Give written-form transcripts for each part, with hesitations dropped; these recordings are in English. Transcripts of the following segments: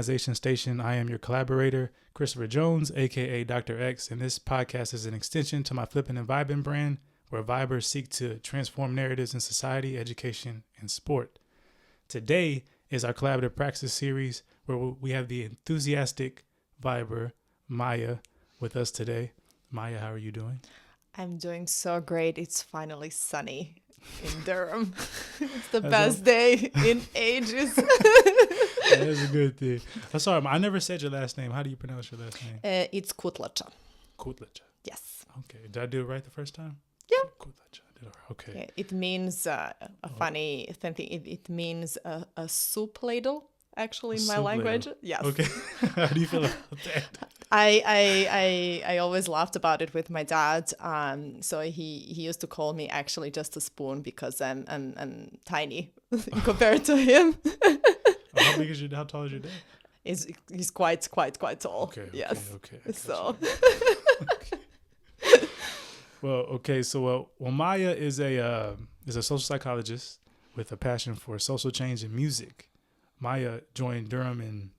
Rehumanization Station. I am your collaborator, Christopher Jones, aka Dr. X, and this podcast is an extension to my Flippin and Vibin brand, where vibers seek to transform narratives in society, education, and sport. Today is our collaborative praxis series, where we have the enthusiastic viber, Maja, with us today. Maja, how are you doing? I'm doing so great. It's finally sunny in Durham. It's the best day in ages. That is a good thing. I'm sorry, I never said your last name. How do you pronounce your last name? It's Kutlaca. Kutlaca. Yes. Okay. Did I do it right the first time? Yeah. Kutlaca. I did it right. Okay. Yeah, it means funny thing. It means a soup ladle, actually, in my language. Ladle. Yes. Okay. How do you feel about that? I always laughed about it with my dad. So he used to call me actually just a spoon because I'm tiny compared to him. How big is your? How tall is your dad? He's quite tall. Okay. Yes. Okay. So. Okay. So Maja is a social psychologist with a passion for social change in music. Maja joined Durham in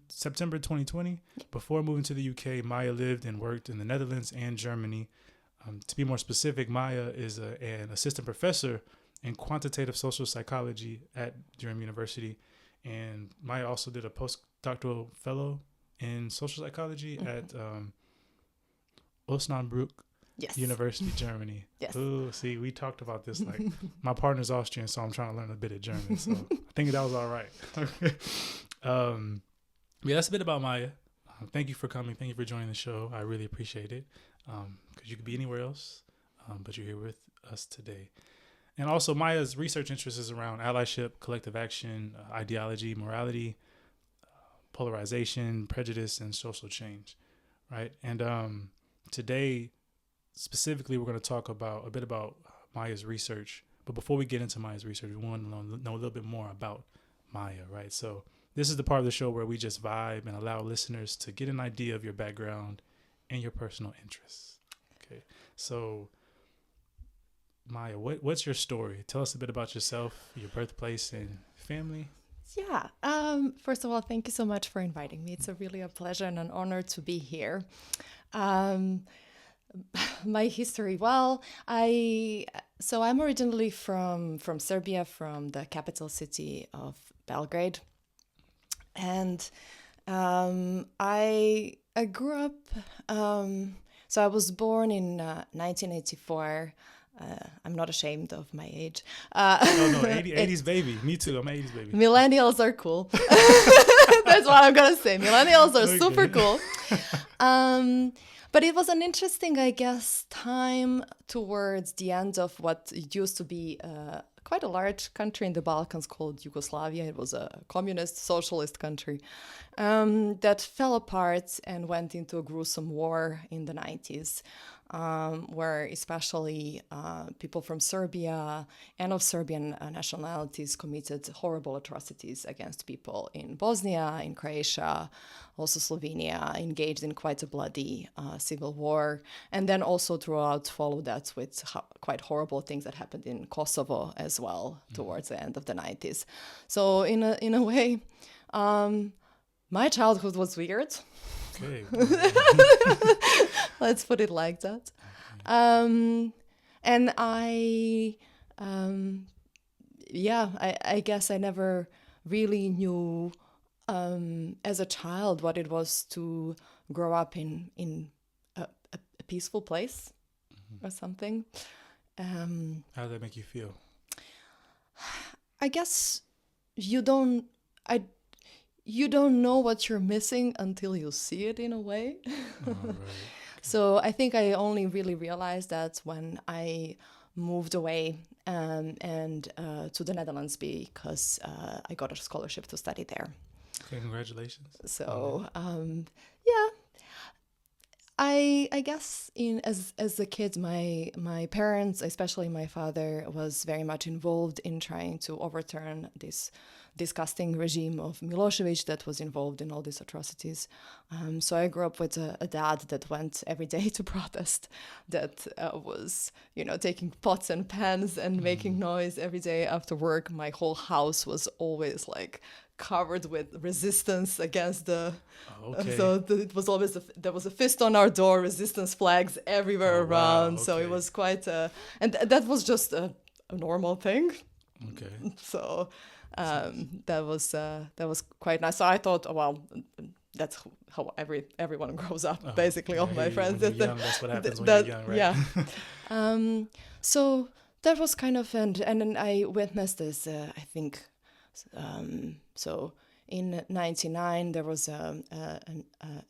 September 2020. Before moving to the UK, Maja lived and worked in the Netherlands and Germany. To be more specific, Maja is an assistant professor in quantitative social psychology at Durham University. And Maja also did a postdoctoral fellow in social psychology at Osnabrück University, Germany. Yes. Oh, see, we talked about this. Like, my partner's Austrian, so I'm trying to learn a bit of German. So I think that was all right. Okay. Yeah, that's a bit about Maja. Thank you for coming. Thank you for joining the show. I really appreciate it. Because you could be anywhere else, but you're here with us today. And also, Maja's research interest is around allyship, collective action, ideology, morality, polarization, prejudice, and social change, right? And today, specifically, we're going to talk about a bit about Maja's research. But before we get into Maja's research, we want to know a little bit more about Maja, right? So this is the part of the show where we just vibe and allow listeners to get an idea of your background and your personal interests. Okay, so Maja, what's your story? Tell us a bit about yourself, your birthplace, and family. Yeah. First of all, thank you so much for inviting me. It's really a pleasure and an honor to be here. My history. Well, I'm originally from Serbia, from the capital city of Belgrade, and I grew up. So I was born in 1984. I'm not ashamed of my age. No, 80s baby. Me too. I'm an 80s baby. Millennials are cool. That's what I'm going to say. Millennials are super cool. But it was an interesting, I guess, time towards the end of what used to be quite a large country in the Balkans called Yugoslavia. It was a communist, socialist country that fell apart and went into a gruesome war in the 90s. Where especially people from Serbia and of Serbian nationalities committed horrible atrocities against people in Bosnia, in Croatia, also Slovenia, engaged in quite a bloody civil war. And then also throughout followed that with quite horrible things that happened in Kosovo as well towards the end of the 90s. So in a way, my childhood was weird. Okay. Let's put it like that. And I guess I never really knew as a child what it was to grow up in a peaceful place or something. How did that make you feel? I guess you don't know what you're missing until you see it in a way. Oh, right. So I think I only really realized that when I moved away and to the Netherlands because I got a scholarship to study there. Okay, congratulations. So yeah, I guess as a kid, my parents, especially my father, was very much involved in trying to overturn this disgusting regime of Milosevic that was involved in all these atrocities. So I grew up with a dad that went every day to protest, that was, taking pots and pans and making noise every day after work. My whole house was always like covered with resistance against the. Okay. It was always there was a fist on our door, resistance flags everywhere around. Wow, So it okay. was quite that was just a normal thing. Okay. So that was quite nice. So I thought, oh, well, that's how everyone grows up. Basically, all my friends. When you're young, that's what happens when you're young, right? Yeah. So that was kind of and then I witnessed this. I think so. In '99, there was a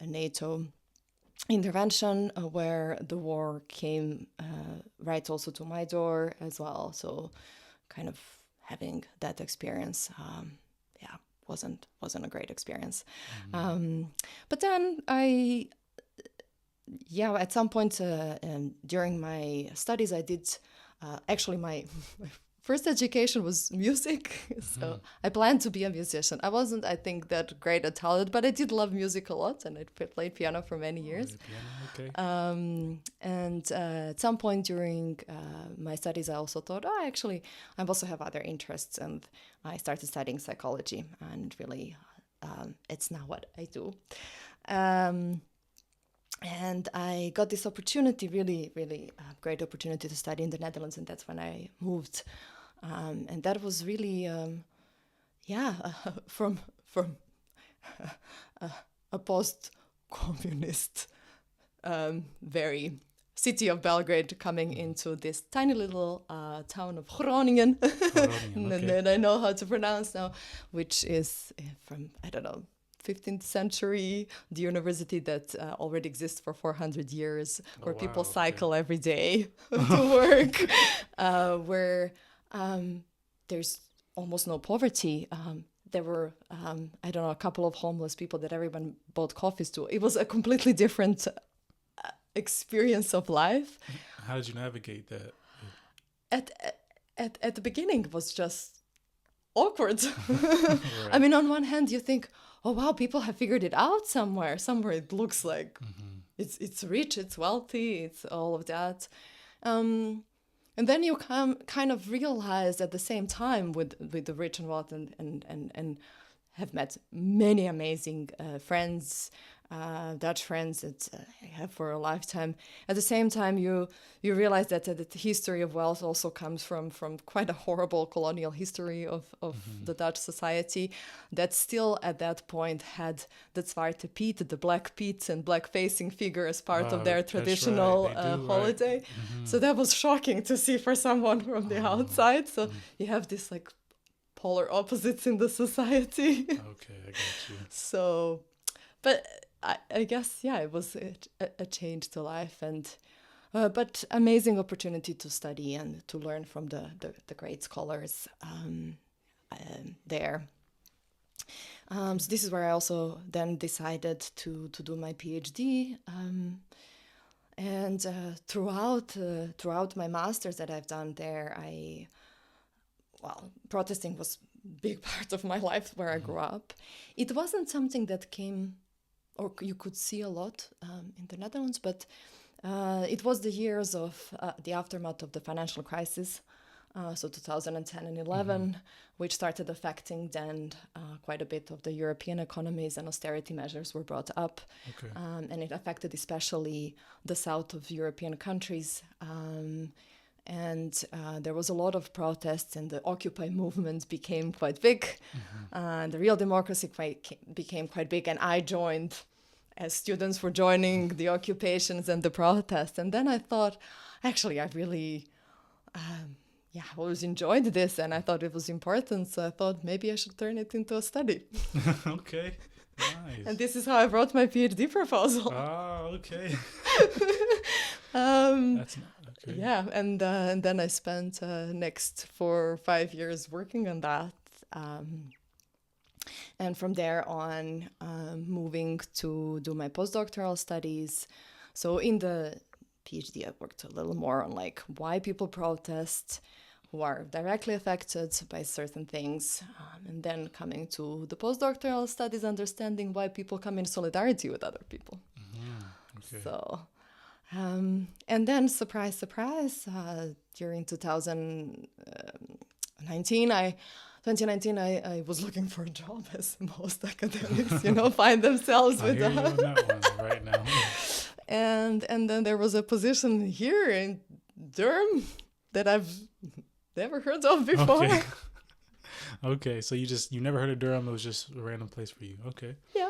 NATO intervention where the war came right also to my door as well. So, kind of having that experience, wasn't a great experience. But then at some point during my studies, I did actually my first education was music. So I planned to be a musician. I wasn't, I think, that great at talent, but I did love music a lot, and I played piano for many years. Okay. And at some point during my studies, I also thought, actually, I also have other interests, and I started studying psychology, and really, it's now what I do. And I got this opportunity, really, really great opportunity to study in the Netherlands, and that's when I moved. And that was really, from a post-communist, very city of Belgrade, coming into this tiny little town of Groningen, Okay. that I know how to pronounce now, which is from, 15th century, the university that already exists for 400 years, where people cycle every day to work, where there's almost no poverty. There were, a couple of homeless people that everyone bought coffees to. It was a completely different experience of life. How did you navigate that? At the beginning, it was just awkward. Right. I mean, on one hand, you think, oh wow, people have figured it out somewhere. Somewhere it looks like it's rich, it's wealthy, it's all of that. And then you kind of realize at the same time with the rich and wealth and have met many amazing friends, Dutch friends that I have for a lifetime. At the same time, you realize that the history of wealth also comes from quite a horrible colonial history of the Dutch society that still at that point had the Zwarte Piet, the Black Piet and black-facing figure as part of their traditional holiday. Right. So that was shocking to see for someone from the outside. So you have this like polar opposites in the society. Okay, I got you. So, but I guess, it was a change to life, and but amazing opportunity to study and to learn from the great scholars there. So this is where I also then decided to do my PhD. And throughout my master's that I've done there, protesting was a big part of my life where I grew up. It wasn't something that came, or you could see a lot in the Netherlands, but it was the years of the aftermath of the financial crisis, so 2010 and 11, which started affecting then quite a bit of the European economies, and austerity measures were brought up. Okay. And it affected especially the south of European countries. And there was a lot of protests, and the Occupy movement became quite big. The real democracy became quite big, and I joined as students were joining the occupations and the protests. And then I thought, actually, I really, always enjoyed this, and I thought it was important. So I thought maybe I should turn it into a study. Okay, nice. And this is how I wrote my PhD proposal. Okay. That's okay. Yeah, and then I spent next 4 or 5 years working on that. And from there on, moving to do my postdoctoral studies. So in the PhD, I worked a little more on like why people protest, who are directly affected by certain things. And then coming to the postdoctoral studies, understanding why people come in solidarity with other people. Okay. So, and then surprise, during 2019, 2019, I was looking for a job, as most academics, find themselves I with hear you that. on that one right now. And then there was a position here in Durham that I've never heard of before. Okay. Okay, so you never heard of Durham. It was just a random place for you. Okay. Yeah.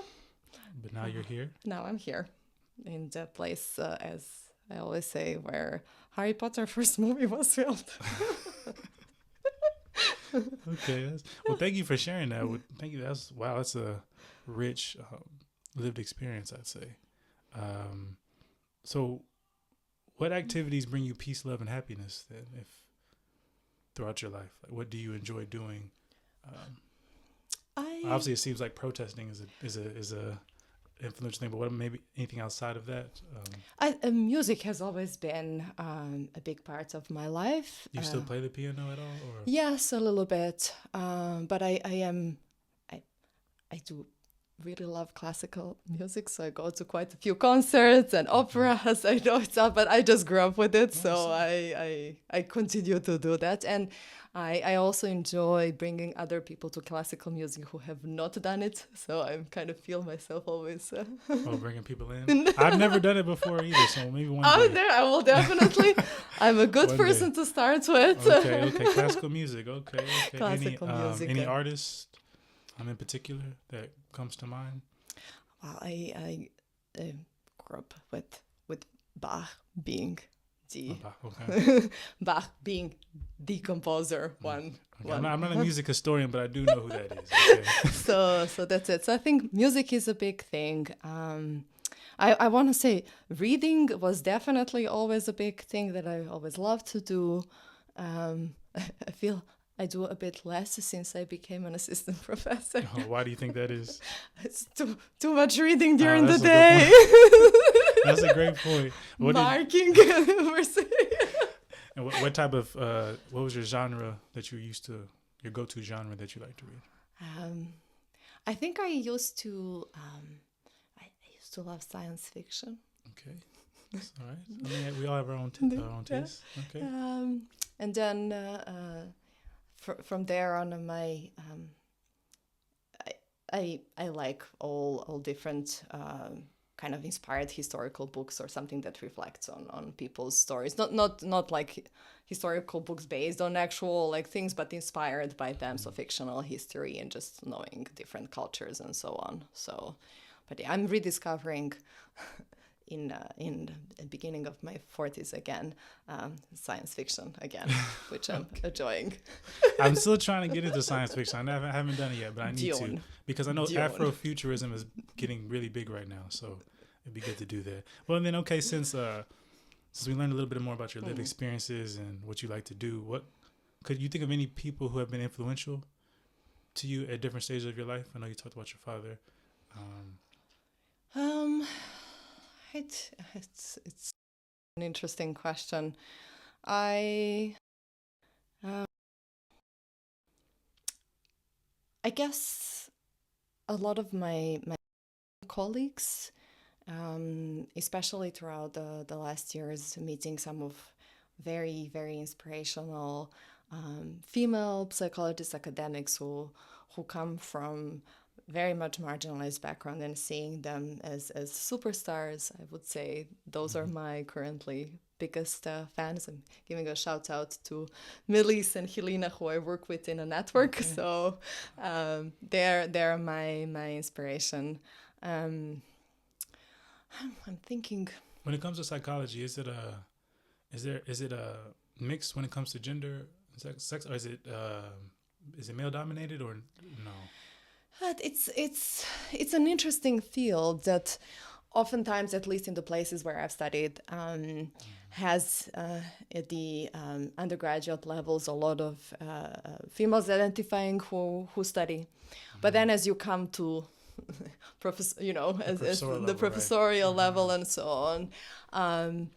But now you're here. Now I'm here in that place, as I always say, where Harry Potter first movie was filmed. Okay. Well, thank you for sharing that. Thank you. That's a rich lived experience, I'd say. So what activities bring you peace, love, and happiness then, if throughout your life? Like, what do you enjoy doing? Obviously, it seems like protesting is a influential thing, but what maybe anything outside of that? Music has always been a big part of my life. You still play the piano at all? Or? Yes, a little bit, but I do really love classical music, so I go to quite a few concerts and operas. I know it's not, but I just grew up with it, so I continue to do that. And I also enjoy bringing other people to classical music who have not done it, so I kind of feel myself always. Bringing people in? I've never done it before either, so maybe one day. I will definitely. I'm a good person to start with. Okay, classical music, okay. Classical music. Any artists in particular that comes to mind? Well, I grew up with Bach being Bach being the composer. One. I'm not a music historian, but I do know who that is. Okay. So that's it. So I think music is a big thing. I want to say reading was definitely always a big thing that I always loved to do. I feel I do a bit less since I became an assistant professor. Oh, why do you think that is? It's too much reading during the day. That's a great point. Marking, we're saying. And what type of what was your genre that you used to, your go-to genre that you like to read? I think I used to love science fiction. Okay, that's all right. I mean, we all have our own taste. Okay. And then from there on, I like all different kind of inspired historical books or something that reflects on people's stories. Not like historical books based on actual like things, but inspired by them. So fictional history and just knowing different cultures and so on. So, but yeah, I'm rediscovering in the beginning of my 40s again, science fiction again, which I'm enjoying. I'm still trying to get into science fiction. I haven't done it yet, but I need to, because I know Afrofuturism is getting really big right now. So it'd be good to do that. Well, and then okay, since we learned a little bit more about your lived experiences and what you like to do, what could you think of any people who have been influential to you at different stages of your life? I know you talked about your father. It's an interesting question. I guess a lot of my colleagues, especially throughout the last years, meeting some of very, very inspirational female psychologists, academics who come from very much marginalized background, and seeing them as superstars. I would say those are my currently biggest fans. I'm giving a shout out to Melis and Helena, who I work with in a network. Okay. So they're my inspiration. I'm thinking. When it comes to psychology, is it a mix when it comes to gender, sex, or is it male dominated or no? It's an interesting field that oftentimes, at least in the places where I've studied, has at the undergraduate levels a lot of females identifying who study. But then as you come to the professorial level and so on,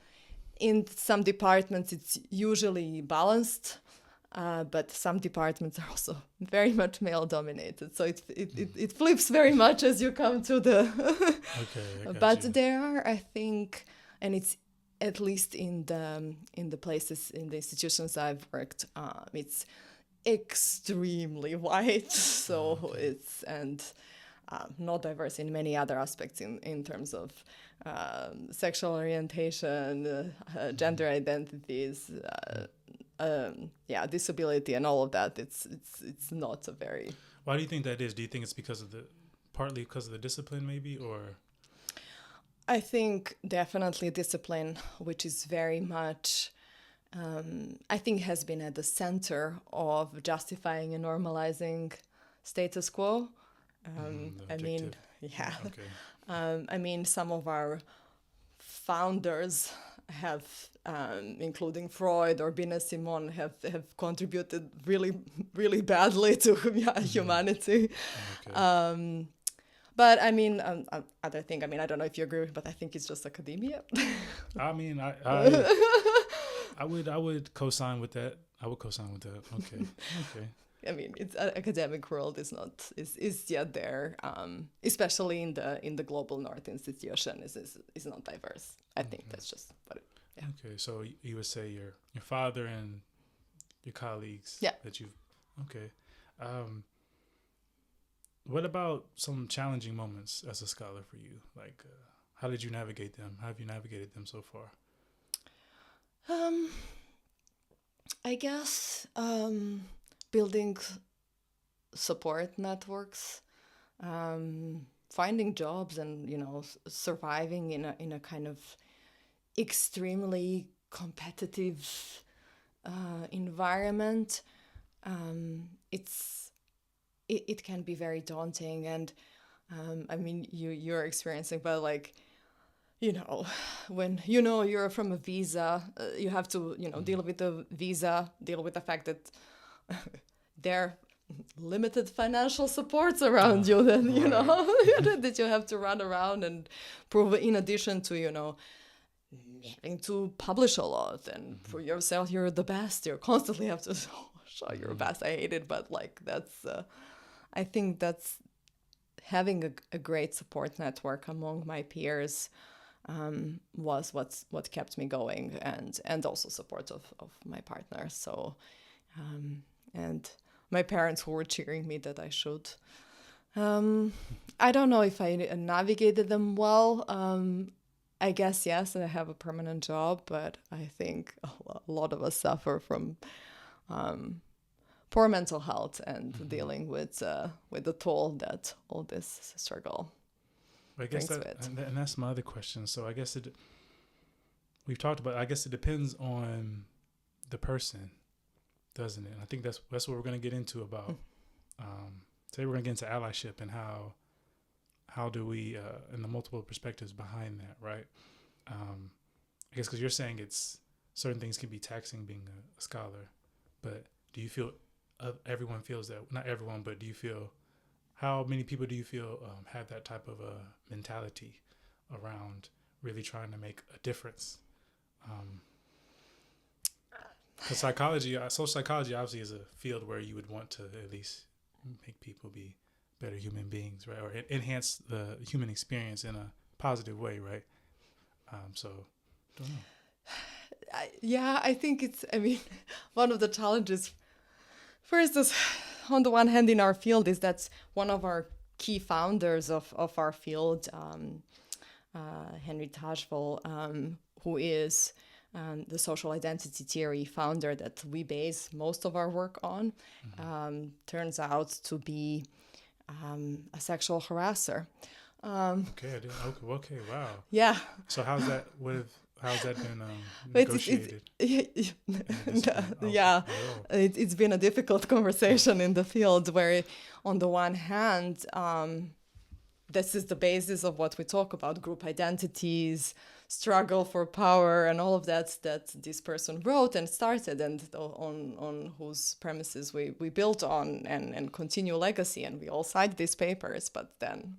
in some departments it's usually balanced. But some departments are also very much male dominated, so it flips very much as you come to the. Okay, but there are, I think, and it's at least in the places, in the institutions I've worked, it's extremely white, so it's not diverse in many other aspects in terms of sexual orientation, gender identities, disability, and all of that. It's not a very. Why do you think that is? Do you think it's partly because of the discipline, maybe, or? I think definitely discipline, which is very much, I think, has been at the center of justifying and normalizing status quo. I mean, yeah. Okay. I mean, some of our founders have, including Freud or Bina Simon, have contributed really, really badly to humanity. Okay. But I mean, other thing. I mean, I don't know if you agree, but I think it's just academia. I mean, I would co-sign with that. I would co-sign with that. Okay. Okay. I mean, it's academic world is yet there, especially in the global North institution is not diverse. I think that's just what it. Yeah. Okay, so you would say your father and your colleagues. Yeah. That you've. Okay. What about some challenging moments as a scholar for you? Like, how did you navigate them? How have you navigated them so far? I guess building support networks, finding jobs, and surviving in a kind of extremely competitive environment. It can be very daunting, and I mean you're experiencing, but like when you're from a visa, you have to deal with the visa, deal with the fact that there are limited financial supports around you, then that you have to run around and prove, in addition to having to publish a lot and for yourself you're the best, you constantly have to show your best. I hate it, but like that's I think that's having a great support network among my peers was what kept me going, and also support of my partner. So and my parents, who were cheering me that I should. I don't know if I navigated them well. I guess yes, I have a permanent job, but I think a lot of us suffer from poor mental health and dealing with the toll that all this struggle brings with. And that's my other question. So I guess we've talked about. I guess it depends on the person, doesn't it? And I think that's what we're going to get into about. Today we're going to get into allyship and how do we and the multiple perspectives behind that, right? I guess because you're saying it's certain things can be taxing being a scholar, but do you feel everyone feels that? Not everyone, but do you feel, how many people do you feel have that type of a mentality around really trying to make a difference? Because social psychology obviously is a field where you would want to at least make people be better human beings, right? Or enhance the human experience in a positive way, right? So, don't know. I think one of the challenges, first, is on the one hand in our field, is that one of our key founders of our field, Henry Tajfel, who is the social identity theory founder that we base most of our work on, turns out to be a sexual harasser. Okay, wow. Yeah. So how's that been negotiated? It's been a difficult conversation in the field where, on the one hand, this is the basis of what we talk about, group identities, struggle for power, and all of that this person wrote and started, and on whose premises we built on and continue legacy, and we all cite these papers, but then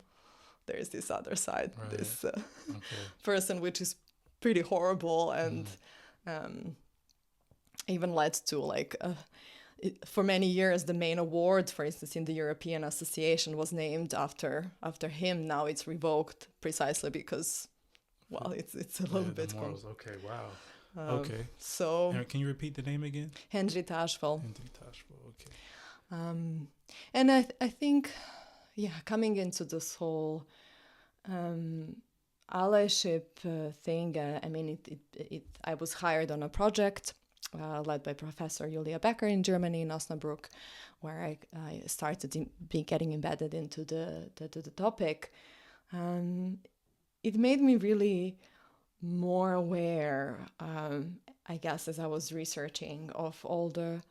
there's this other side, right. This person, which is pretty horrible, and even led to for many years the main award, for instance, in the European Association was named after him. Now it's revoked precisely because, well, it's a little bit morals. Okay, wow. Okay. So And can you repeat the name again? Henry Tashville. Henry Tashville. Okay. And I think, coming into this whole allyship thing, I was hired on a project led by Professor Julia Becker in Germany, in Osnabrück, where I started getting embedded into the topic. It made me really more aware, I guess, as I was researching, of all the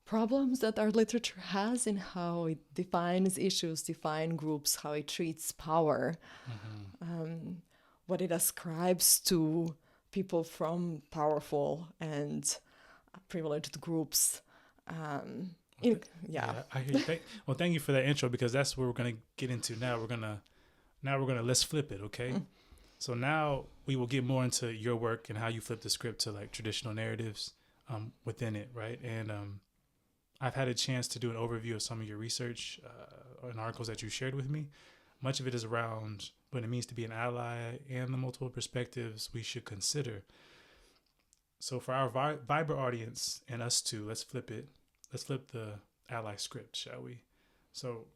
problems that our literature has in how it defines issues, defines groups, how it treats power, what it ascribes to people from powerful and privileged groups. I hear you. Thank you for that intro, because that's what we're gonna get into now. We're gonna let's flip it, okay? So now we will get more into your work and how you flip the script to like traditional narratives within it, right? And I've had a chance to do an overview of some of your research and articles that you shared with me. Much of it is around what it means to be an ally and the multiple perspectives we should consider. So for our Viber audience and us too, let's flip it. Let's flip the ally script, shall we? So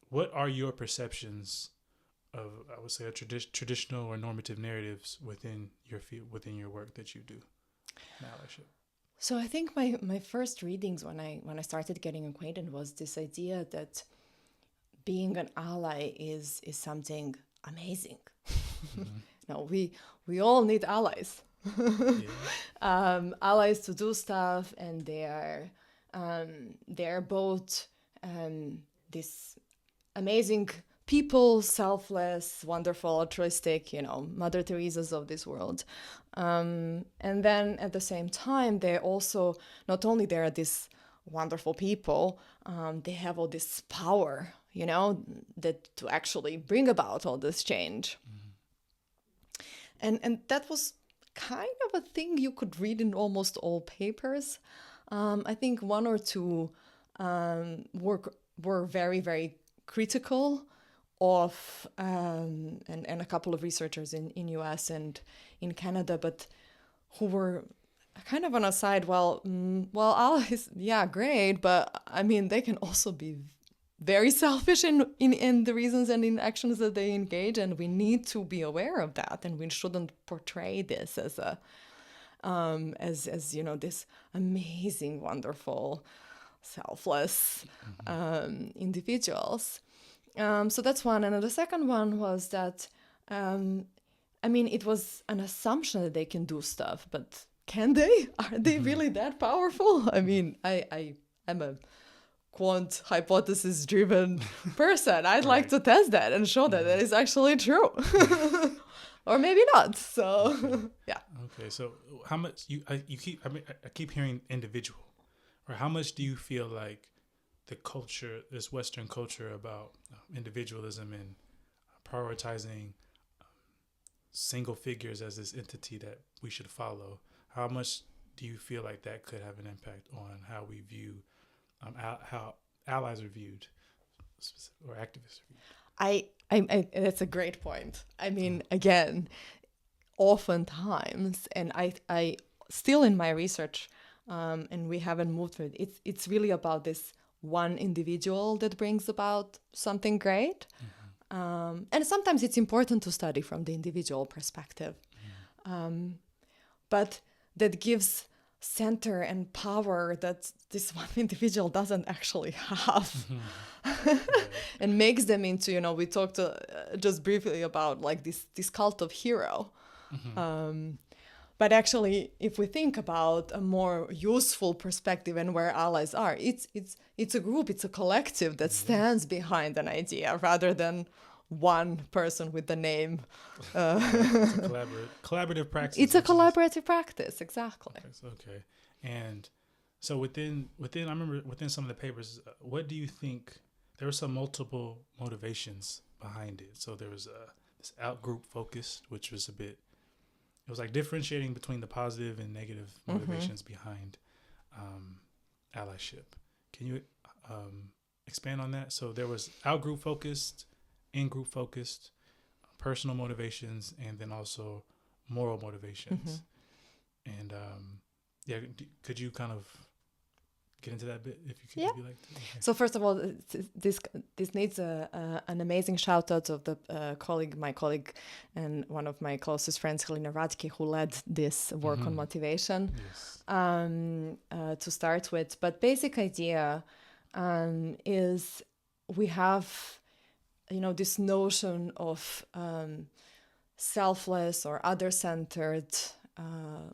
what are your perceptions of, I would say, a traditional or normative narratives within your field, within your work that you do in allyship? So I think my first readings when I started getting acquainted was this idea that being an ally is something amazing. No, we all need allies. Allies to do stuff, and they're both this amazing people, selfless, wonderful, altruistic, Mother Teresa's of this world. And then at the same time, they're also, not only they're these wonderful people, they have all this power, that to actually bring about all this change. And that was kind of a thing you could read in almost all papers. I think one or two were very, very critical of, and a couple of researchers in US and in Canada, but who were kind of on a side, allies, great, but I mean, they can also be very selfish in the reasons and in actions that they engage, and we need to be aware of that, and we shouldn't portray this as a as this amazing, wonderful, selfless individuals. So that's one. And the second one was that, it was an assumption that they can do stuff, but can they? Are they really that powerful? I mean, I'm a quant hypothesis driven person. I'd like to test that and show that is actually true. Or maybe not. So, yeah. Okay. So how much I keep hearing individual, or how much do you feel like the culture, this Western culture about individualism and prioritizing single figures as this entity that we should follow, how much do you feel like that could have an impact on how we view, how allies are viewed, or activists are viewed? That's a great point. I mean, again, oftentimes, and I still in my research, and we haven't moved with it, it's really about this one individual that brings about something great. And sometimes it's important to study from the individual perspective. But that gives center and power that this one individual doesn't actually have. And makes them into, we talked just briefly about like this cult of hero. But actually, if we think about a more useful perspective and where allies are, it's a group, it's a collective that stands behind an idea rather than one person with the name. It's a collaborative practice. It's a collaborative practice, exactly. Okay. And so within I remember within some of the papers, what do you think, there were some multiple motivations behind it. So there was this out-group focus, which was it was like differentiating between the positive and negative motivations behind allyship. Can you expand on that? So there was out-group focused, in-group focused, personal motivations, and then also moral motivations. And could you kind of get into that bit if you could? Yeah. If you like to? Okay. So first of all, this needs an amazing shout out of the my colleague, and one of my closest friends, Helena Radke, who led this work on motivation. Yes. To start with, but basic idea is we have, this notion of selfless or other-centered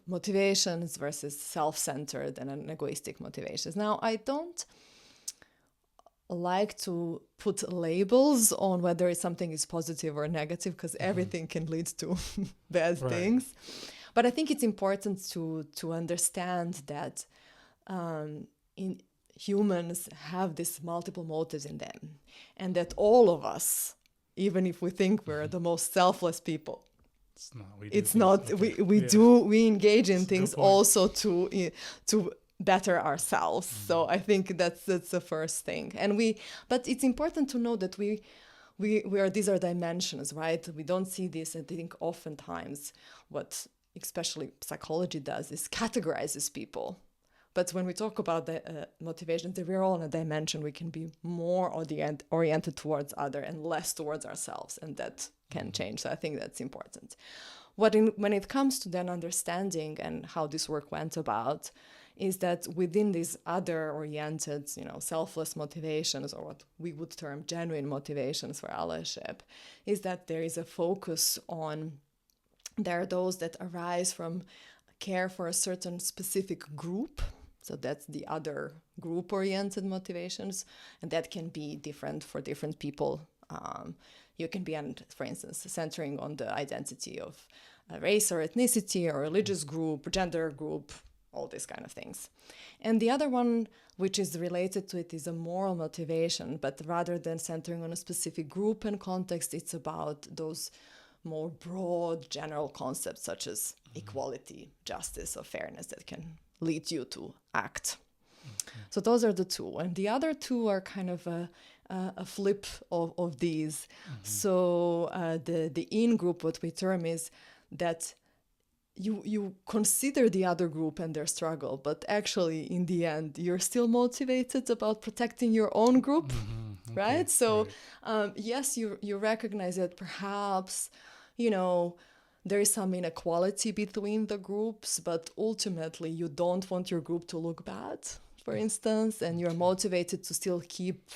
motivations versus self-centered and egoistic motivations. Now, I don't like to put labels on whether something is positive or negative, because everything can lead to bad things. But I think it's important to understand that in humans have these multiple motives in them, and that all of us, even if we think we're the most selfless people, we engage in things also to better ourselves. So I think that's the first thing. But it's important to know that these are dimensions, right? We don't see this. I think oftentimes what especially psychology does is categorizes people. But when we talk about the motivations, we're all in a dimension. We can be more oriented towards other and less towards ourselves, and that can change. So I think that's important. When it comes to then understanding and how this work went about, is that within these other-oriented, selfless motivations, or what we would term genuine motivations for allyship, is that there is a focus on, there are those that arise from care for a certain specific group. So that's the other group-oriented motivations, and that can be different for different people. You can be, for instance, centering on the identity of race or ethnicity or religious group, gender group, all these kind of things. And the other one, which is related to it, is a moral motivation, but rather than centering on a specific group and context, it's about those more broad general concepts such as equality, justice, or fairness that can lead you to act. Okay. So those are the two. And the other two are kind of a flip of these. So the in group, what we term is that you consider the other group and their struggle, but actually in the end, you're still motivated about protecting your own group, right? So yes, you recognize that perhaps, there is some inequality between the groups, but ultimately you don't want your group to look bad, for instance, and you're motivated to still keep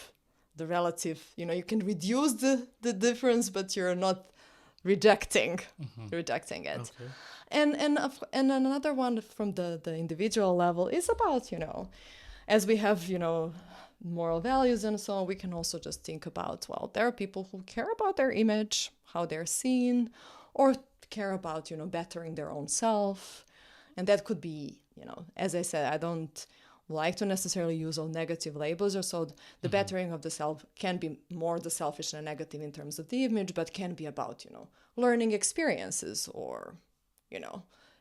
the relative, you can reduce the difference, but you're not rejecting it. Okay. And another one from the individual level is about, as we have, moral values and so on, we can also just think about, well, there are people who care about their image, how they're seen, or care about, bettering their own self. And that could be, as I said, I don't like to necessarily use all negative labels, or so the bettering of the self can be more the selfish and negative in terms of the image, but can be about, learning experiences, or,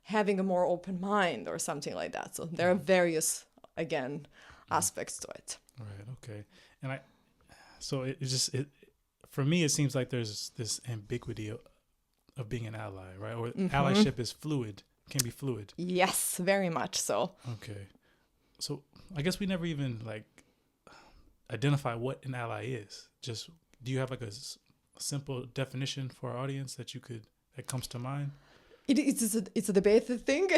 having a more open mind or something like that. So there are various, again, aspects to it. Right. Okay. And for me, it seems like there's this ambiguity of being an ally, right? Or allyship is fluid, can be fluid. Yes, very much so. Okay. So I guess we never even identify what an ally is. Just, do you have a simple definition for our audience that comes to mind? It's a debate thing.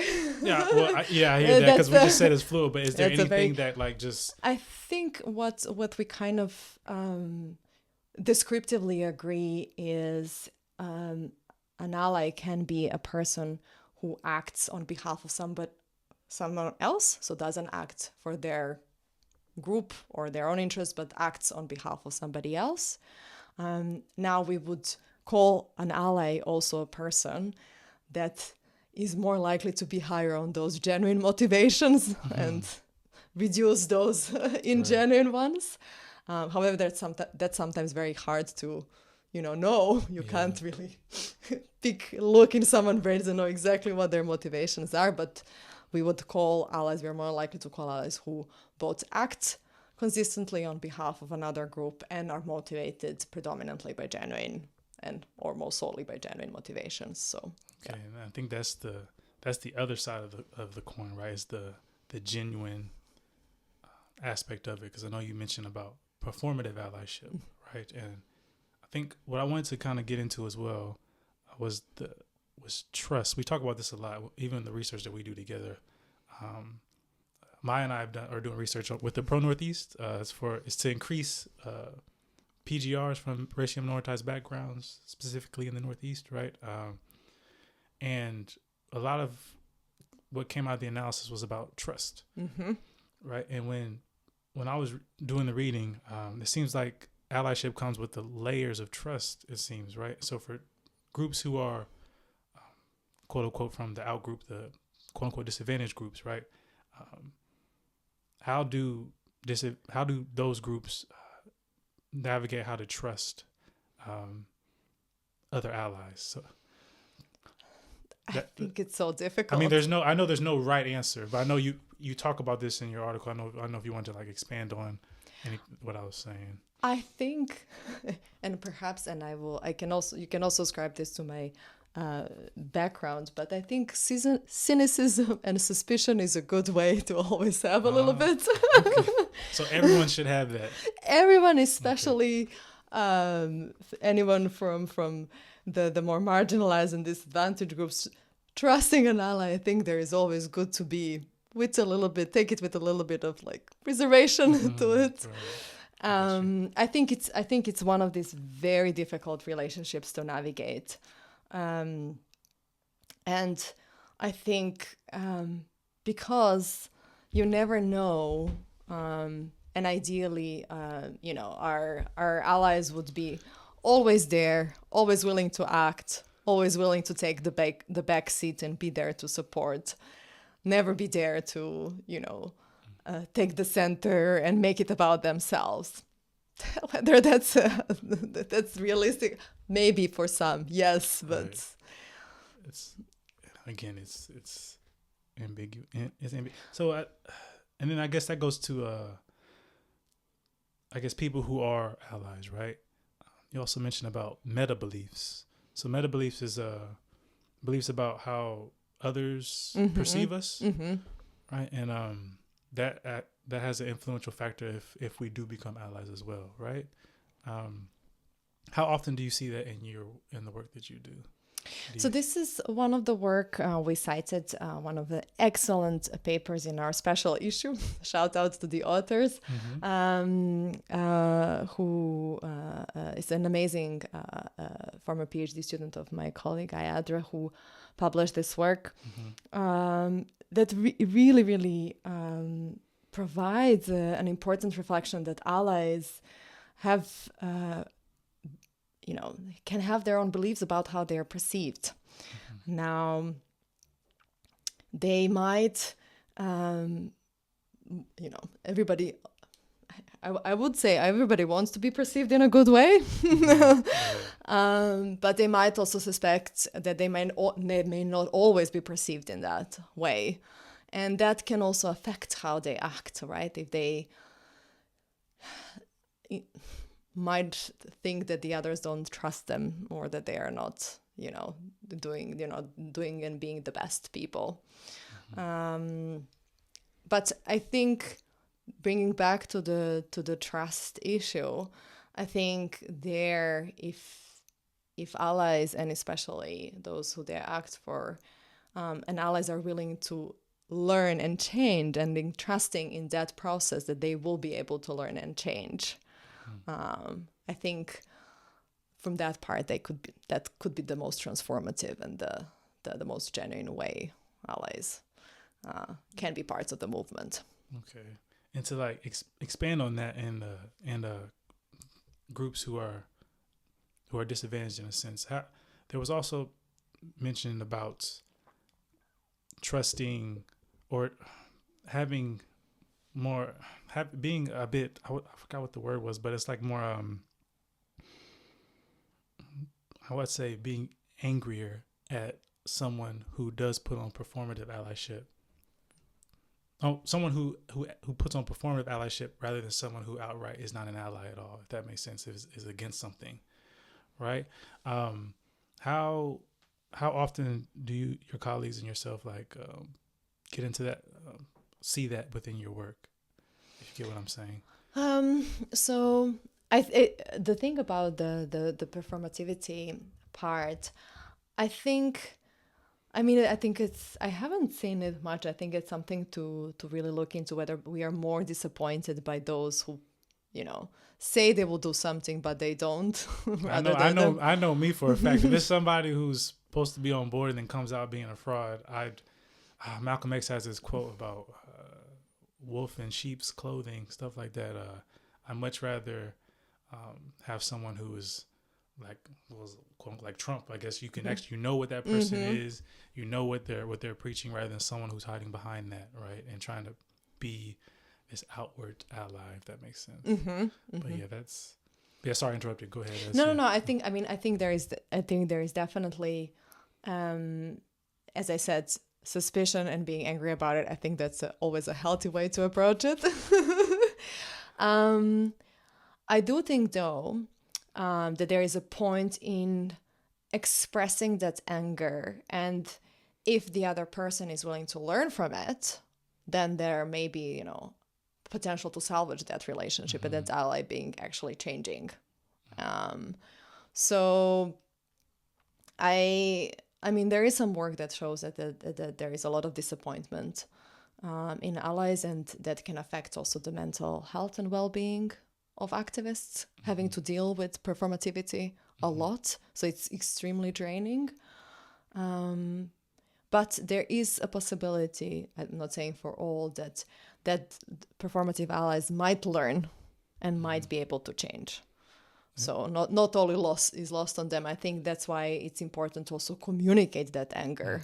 Yeah, well, I hear that, because we just said it's fluid, but is there anything that just... I think what we kind of descriptively agree is an ally can be a person who acts on behalf of someone else, so doesn't act for their group or their own interests, but acts on behalf of somebody else. Now we would call an ally also a person that is more likely to be higher on those genuine motivations and reduce those ingenuine ones. However, that's sometimes very hard to, know. You can't really look in someone's brains and know exactly what their motivations are, but we would call allies, we're more likely to call allies who both act consistently on behalf of another group and are motivated predominantly by genuine or most solely by genuine motivations. So, okay, and I think that's that's the other side of the coin, right? Is the genuine aspect of it, because I know you mentioned about performative allyship, right? And I think what I wanted to kind of get into as well was trust. We talk about this a lot, even in the research that we do together. Maya and I are doing research with the Pro Northeast. It's to increase PGRs from racially minoritized backgrounds, specifically in the Northeast, right? And a lot of what came out of the analysis was about trust, right? And when I was doing the reading, it seems like allyship comes with the layers of trust, it seems, right? So for groups who are, quote unquote, from the out group, the quote unquote disadvantaged groups, right? How do those groups navigate how to trust other allies? So I think it's so difficult. I mean, I know there's no right answer, but I know you talk about this in your article. I know if you want to like expand on what I was saying. I think, and perhaps, you can also ascribe this to my background, but I think cynicism and suspicion is a good way to always have a little bit. Okay. So everyone should have that. Everyone, especially anyone from the more marginalized and disadvantaged groups, trusting an ally. I think there is always good to be take it with a little bit of like reservation to it. Right. I think it's one of these very difficult relationships to navigate. And I think because you never know, and ideally, our allies would be always there, always willing to act, always willing to take the back seat and be there to support, never be there to, take the center and make it about themselves. Whether that's realistic, maybe for some, yes, but right. It's ambiguous. So, and then I guess that goes to people who are allies, right? You also mentioned about meta beliefs. So meta beliefs is beliefs about how others perceive us, right? And that has an influential factor if we do become allies as well, right? How often do you see that in the work that you do? So this is one of the work we cited, one of the excellent papers in our special issue. Shout out to the authors, who is an amazing former PhD student of my colleague Ayadra, who published this work that really, really provides an important reflection that allies have can have their own beliefs about how they're perceived. Now, they might, everybody, I would say everybody wants to be perceived in a good way, but they might also suspect that they may not always be perceived in that way. And that can also affect how they act, right? If they might think that the others don't trust them, or that they are not, doing and being the best people. But I think bringing back to the trust issue, I think if allies, and especially those who they act for, and allies are willing to learn and change, and being trusting in that process that they will be able to learn and change. I think from that part, that could be the most transformative and the most genuine way allies can be parts of the movement. Okay, and to like expand on that, and groups who are disadvantaged in a sense. There was also mention about trusting or having more, being a bit, I forgot what the word was, but it's like more, I would say being angrier at someone who does put on performative allyship. Oh, someone who puts on performative allyship rather than someone who outright is not an ally at all, if that makes sense, is against something, right? How how often do your colleagues and yourself like get into that, see that within your work? If you get what I'm saying. So the thing about the performativity part, I think, I mean, I think I haven't seen it much. I think it's something to really look into, whether we are more disappointed by those who, say they will do something, but they don't. I know me for a fact. If it's somebody who's supposed to be on board and then comes out being a fraud, Malcolm X has this quote about wolf in sheep's clothing, stuff like that. I'd much rather have someone who is like Trump. I guess you can actually know what that person is, what they're preaching, rather than someone who's hiding behind that, right, and trying to be this outward ally, if that makes sense. But yeah, sorry I interrupted. Go ahead. No. I think there is definitely, as I said, suspicion and being angry about it. I think that's always a healthy way to approach it. I do think, though, that there is a point in expressing that anger, and if the other person is willing to learn from it, then there may be, potential to salvage that relationship and that ally being actually changing. So I mean, there is some work that shows that there is a lot of disappointment in allies, and that can affect also the mental health and well-being of activists, having to deal with performativity a lot. So it's extremely draining. But there is a possibility, I'm not saying for all, that performative allies might learn and might be able to change. So not all is lost on them. I think that's why it's important to also communicate that anger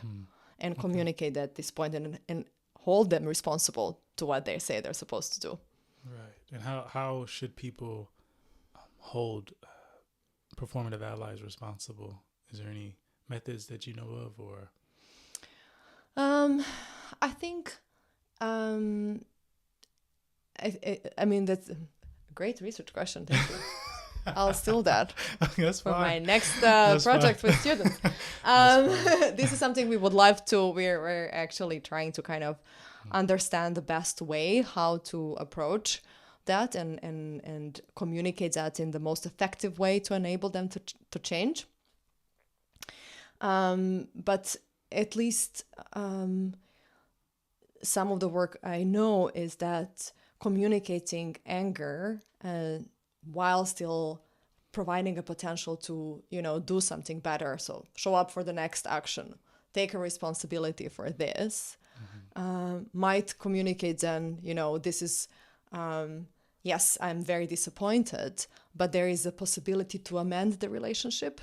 and communicate at this point and hold them responsible to what they say they're supposed to do. Right. And how should people hold performative allies responsible? Is there any methods that you know of, or? I think, I mean, that's a great research question. Thank you. I'll steal that for my next project with students. This is something we would love to. We're actually trying to kind of understand the best way how to approach that and communicate that in the most effective way to enable them to change. But at least some of the work I know is that communicating anger while still providing a potential to, do something better. So show up for the next action, take a responsibility for this, might communicate then, this is, yes, I'm very disappointed, but there is a possibility to amend the relationship.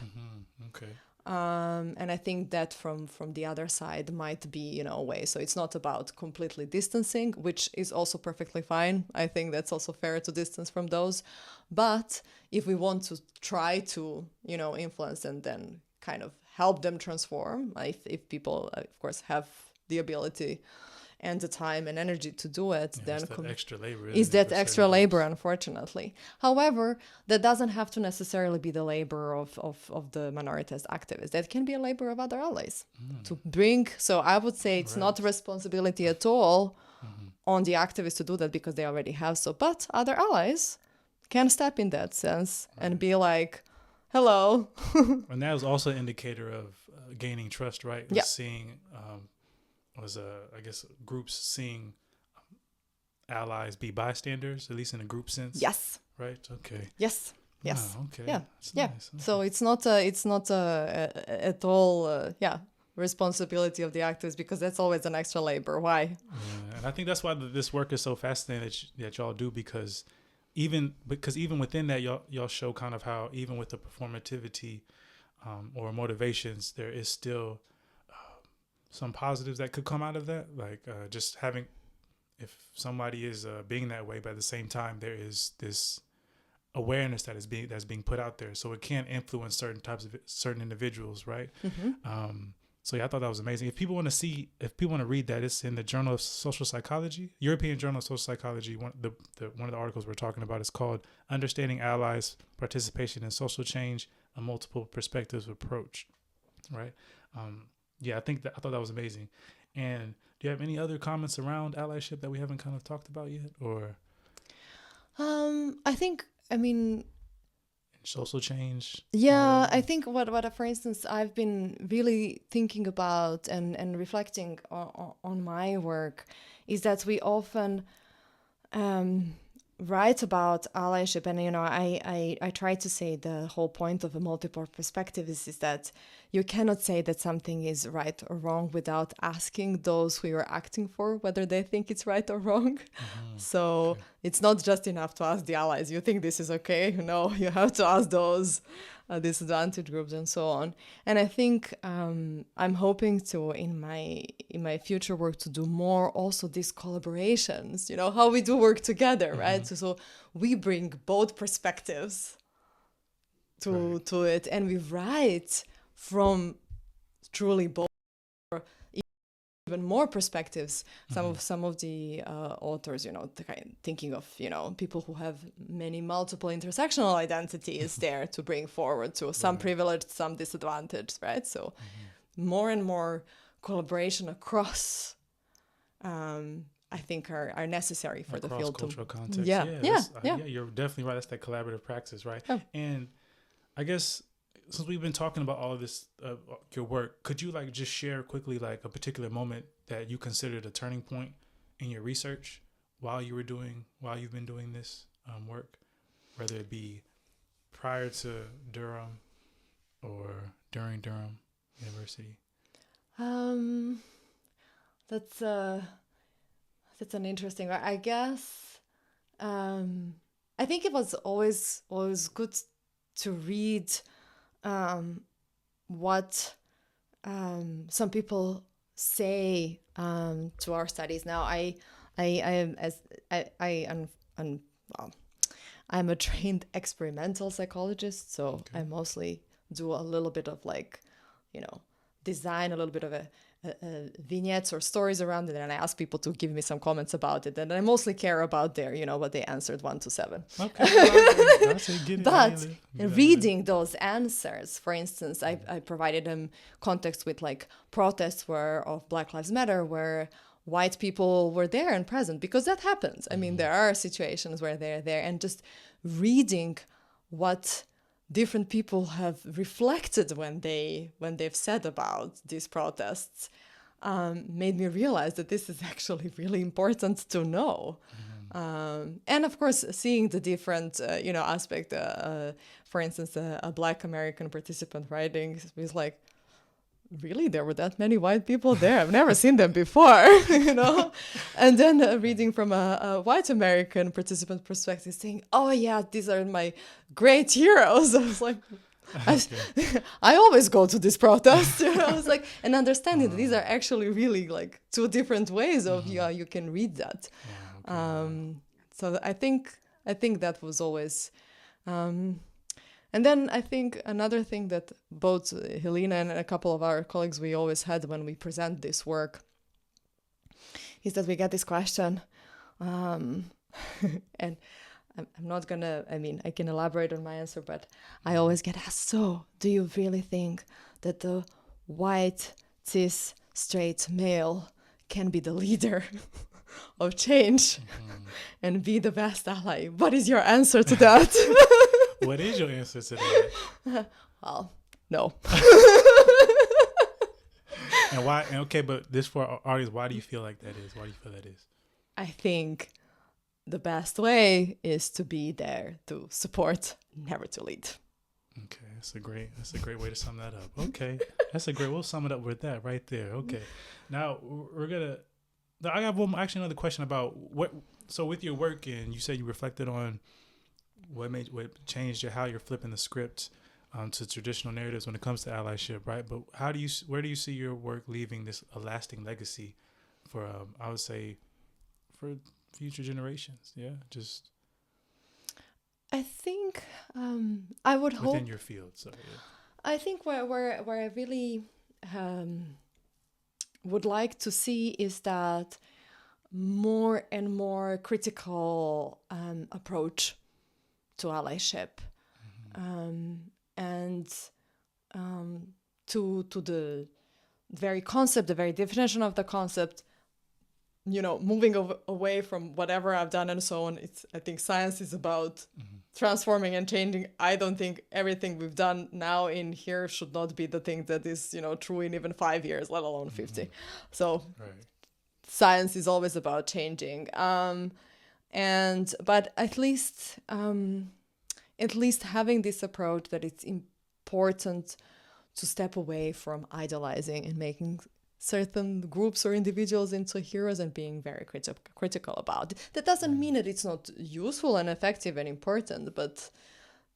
Okay. And I think that from the other side might be, a way. So it's not about completely distancing, which is also perfectly fine. I think that's also fair to distance from those. But if we want to try to, influence and then kind of help them transform, if people, of course, have the ability and the time and energy to do it, then is that extra labor, unfortunately. However, that doesn't have to necessarily be the labor of the minoritist activists. That can be a labor of other allies to bring. So I would say it's not a responsibility at all on the activists to do that, because they already have so. But other allies can step in that sense and be like, hello. And that was also an indicator of gaining trust, right? Yeah. Seeing, I guess, groups seeing allies be bystanders, at least in a group sense. Yes. Right. Okay. Yes. Wow, okay. Yeah. That's yeah. Nice. Okay. So it's not at all. Responsibility of the actors, because that's always an extra labor. Why? Yeah, and I think that's why this work is so fascinating that y'all do, because even within that, y'all show kind of how even with the performativity or motivations, there is still some positives that could come out of that, like just having, if somebody is being that way, but at the same time there is this awareness that's being put out there, so it can influence certain individuals, right? So yeah, I thought that was amazing. If people want to read that, it's in the Journal of Social Psychology, European Journal of Social Psychology. One of the articles we're talking about is called "Understanding Allies' Participation in Social Change: A Multiple Perspectives Approach." Right. Yeah, I thought that was amazing. And do you have any other comments around allyship that we haven't kind of talked about yet, or I think, I mean, social change? yeah, I think what for instance I've been really thinking about and reflecting on my work is that we often write about allyship, and I try to say the whole point of a multiple perspective is that you cannot say that something is right or wrong without asking those who you're acting for whether they think it's right or wrong. So it's not just enough to ask the allies, you think this is okay? No, you have to ask those disadvantaged groups and so on. And I think I'm hoping to in my future work to do more also these collaborations, how we do work together, right? So we bring both perspectives to it, and we write from truly both, even more perspectives. Some of the authors, thinking of people who have many multiple intersectional identities there to bring forward, to some privileged, some disadvantaged, right? So more and more collaboration across I think are necessary for the field. Cross-cultural context. Yeah, You're definitely right. That's that collaborative praxis, right? Yeah. And I guess since we've been talking about all of this, your work, could you just share quickly a particular moment that you considered a turning point in your research while you've been doing this work, whether it be prior to Durham or during Durham University? That's an interesting. I guess I think it was always good to read what some people say to our studies. Now, I'm a trained experimental psychologist, so I mostly do a little bit of design, a little bit of vignettes or stories around it, and I ask people to give me some comments about it, and I mostly care about their what they answered 1 to 7. But reading those answers, for instance, I provided them context with protests of Black Lives Matter where white people were there and present, because that happens. I mean, there are situations where they're there, and just reading what different people have reflected when they've said about these protests made me realize that this is actually really important to know. And of course, seeing the different aspect, for instance, a Black American participant writing is really, there were that many white people there? I've never seen them before, And then reading from a white American participant perspective, saying, oh yeah, these are my great heroes. I was like, I always go to this protest. I was and understanding that these are actually really two different ways of you can read that. So I think that was always. And then I think another thing that both Helena and a couple of our colleagues we always had when we present this work is that we get this question, and I'm not gonna, I can elaborate on my answer, but I always get asked, so do you really think that the white, cis, straight male can be the leader of change and be the best ally? What is your answer to that? What is your answer to that? Well, no. And why? Okay, but this for our audience, why do you feel like that is? Why do you feel that is? I think the best way is to be there to support, never to lead. Okay, that's a great way to sum that up. Okay, we'll sum it up with that right there. Okay, now I have another question about what. So with your work, and you said you reflected on what changed how you're flipping the script to traditional narratives when it comes to allyship, right? But where do you see your work leaving a lasting legacy for, I would say, for future generations? Yeah, just. I think I would hope within your field. So yeah. I think where I really would like to see is that more and more critical approach to allyship, and to the very concept, the very definition of the concept, moving away from whatever I've done and so on. I think science is about transforming and changing. I don't think everything we've done now in here should not be the thing that is, true in even 5 years, let alone 50. So science is always about changing. But at least having this approach that it's important to step away from idolizing and making certain groups or individuals into heroes and being very critical about it. That doesn't mean that it's not useful and effective and important, but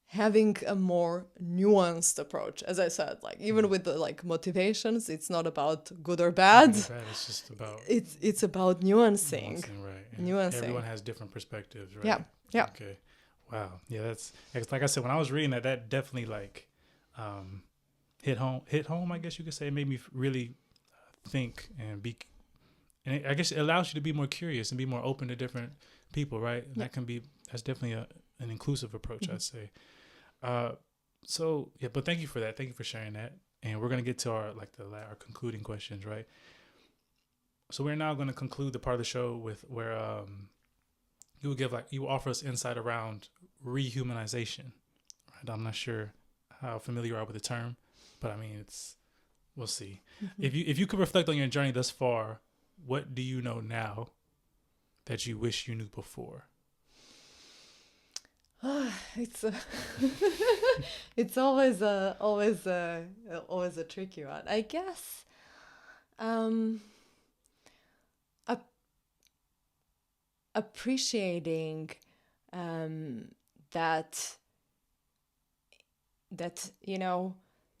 having a more nuanced approach, as I said, like even with the motivations, it's not about good or bad. It's just about it's about nuancing. Right. Nuancing. Everyone has different perspectives, right? Yeah. Okay. Wow. Yeah, that's like I said, when I was reading that definitely hit home, I guess you could say. It made me really think and I guess it allows you to be more curious and be more open to different people, right? And that's definitely an inclusive approach, I'd say. But thank you for that. Thank you for sharing that. And we're gonna get to our concluding questions, right? So we're now gonna conclude the part of the show with where you will offer us insight around rehumanization. Right? I'm not sure how familiar you are with the term, but I mean we'll see. If you could reflect on your journey thus far, what do you know now that you wish you knew before? It's always a tricky one, I guess. Appreciating that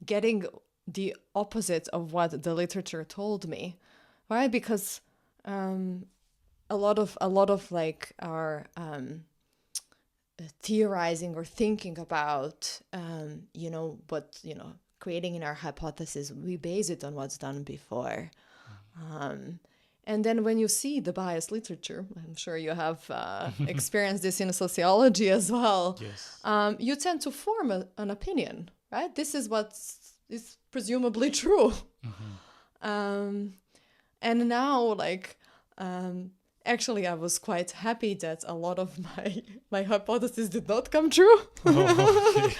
getting the opposite of what the literature told me, right? Because a lot of our theorizing or thinking about creating in our hypothesis, we base it on what's done before. And then when you see the biased literature, I'm sure you have experienced this in sociology as well. Yes. You tend to form an opinion, right? This is what is presumably true. And now, actually, I was quite happy that a lot of my hypotheses did not come true. Okay.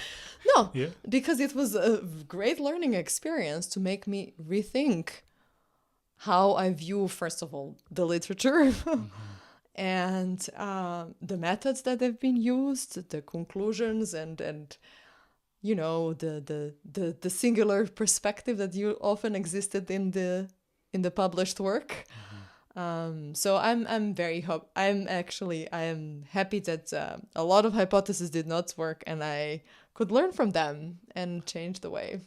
No, because it was a great learning experience to make me rethink how I view, first of all, the literature and the methods that have been used, the conclusions, and the singular perspective that you often existed in the published work. So I am happy that a lot of hypotheses did not work, and I could learn from them and change the way.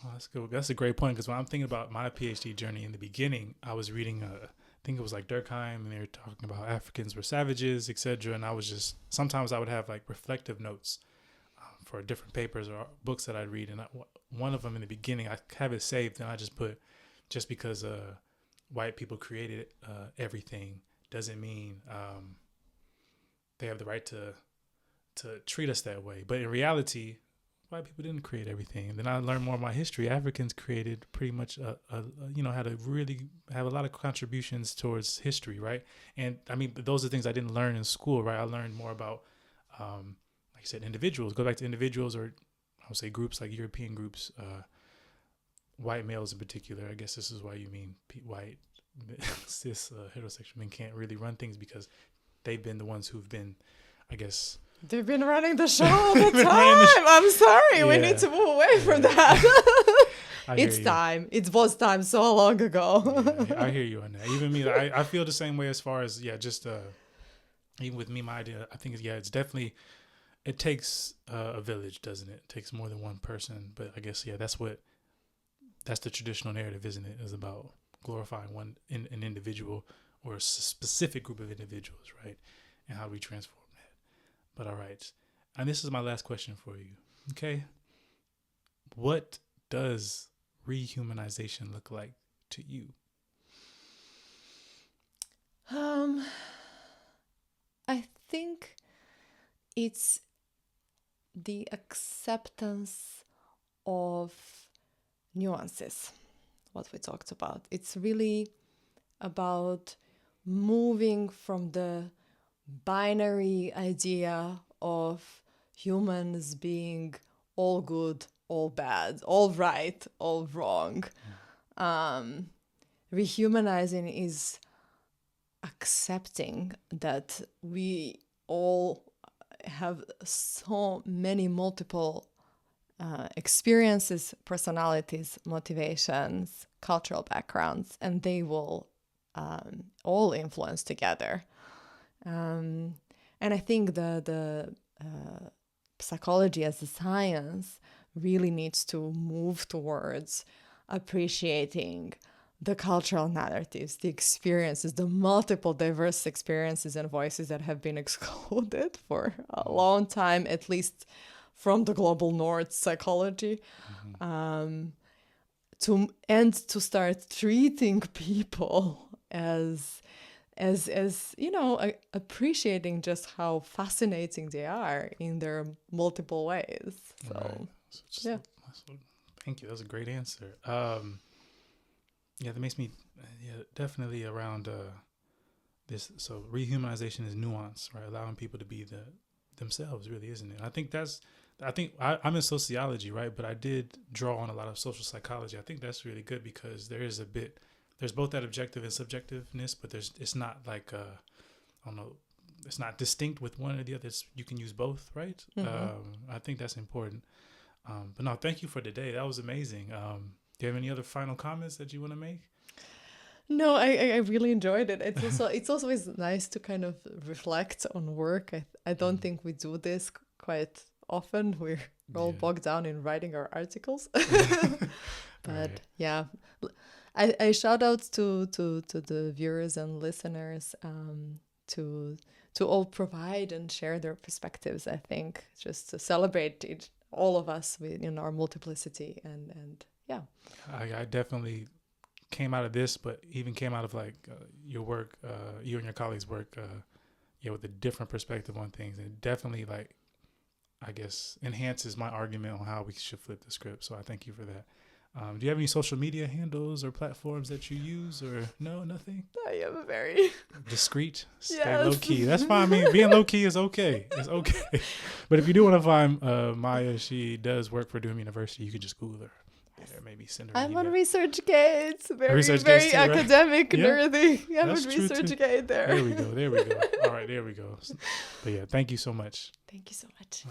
Oh, that's good. That's a great point, because when I'm thinking about my PhD journey in the beginning, I was reading, I think it was Durkheim, and they were talking about Africans were savages, etc. And I was sometimes I would have reflective notes for different papers or books that I'd read. And one of them in the beginning, I have it saved, and I just put, just because white people created everything doesn't mean they have the right to treat us that way. But in reality, white people didn't create everything. And then I learned more of my history. Africans created pretty much had to really have a lot of contributions towards history, right? And I mean, those are things I didn't learn in school, right? I learned more about like I said, individuals. Go back to individuals, or I would say groups, like European groups, white males in particular. I guess this is why you mean white cis heterosexual men can't really run things, because they've been the ones who've been, I guess, they've been running the show all the time. I'm sorry. We need to move away from that. It's time. It was time so long ago. I hear you on that. Even me, I feel the same way as far as, just even with me, my idea, I think, it's definitely, it takes a village, doesn't it? It takes more than one person. But I guess, that's the traditional narrative, isn't it? Is about glorifying an individual or a specific group of individuals, right? And how do we transform that? But all right. And this is my last question for you. Okay. What does rehumanization look like to you? I think it's the acceptance of nuances, what we talked about. It's really about moving from the binary idea of humans being all good, all bad, all right, all wrong. Rehumanizing is accepting that we all have so many multiple experiences, personalities, motivations, cultural backgrounds, and they will all influence together. And I think the psychology as a science really needs to move towards appreciating the cultural narratives, the experiences, the multiple diverse experiences and voices that have been excluded for a long time, at least from the global north psychology, to start treating people as appreciating just how fascinating they are in their multiple ways. So, right. Thank you. That was a great answer. That makes me, definitely around this. So rehumanization is nuance, right? Allowing people to be themselves, really, isn't it? I'm in sociology, right? But I did draw on a lot of social psychology. I think that's really good because there's both that objective and subjectiveness, but it's not like, it's not distinct with one or the other. You can use both, right? I think that's important. But no, thank you for today. That was amazing. Do you have any other final comments that you want to make? No, I really enjoyed it. It's also nice to kind of reflect on work. I don't think we do this quite often. We're all bogged down in writing our articles. But yeah, I shout out to the viewers and listeners to all provide and share their perspectives. I think just to celebrate all of us in our multiplicity and yeah. I definitely came out of this, but even came out of like your work, you and your colleagues' work, with a different perspective on things, and definitely like, I guess, enhances my argument on how we should flip the script. So I thank you for that. Do you have any social media handles or platforms that you use, or no, nothing? I am very discreet. Stay low key. That's fine. I mean, being low key is okay. It's okay. But if you do want to find Maja, she does work for Durham University. You can just Google her. Or maybe send her. I'm on ResearchGate. Very academic, nerdy. I'm on ResearchGate there. There we go. All right, there we go. But yeah, thank you so much. Thank you so much.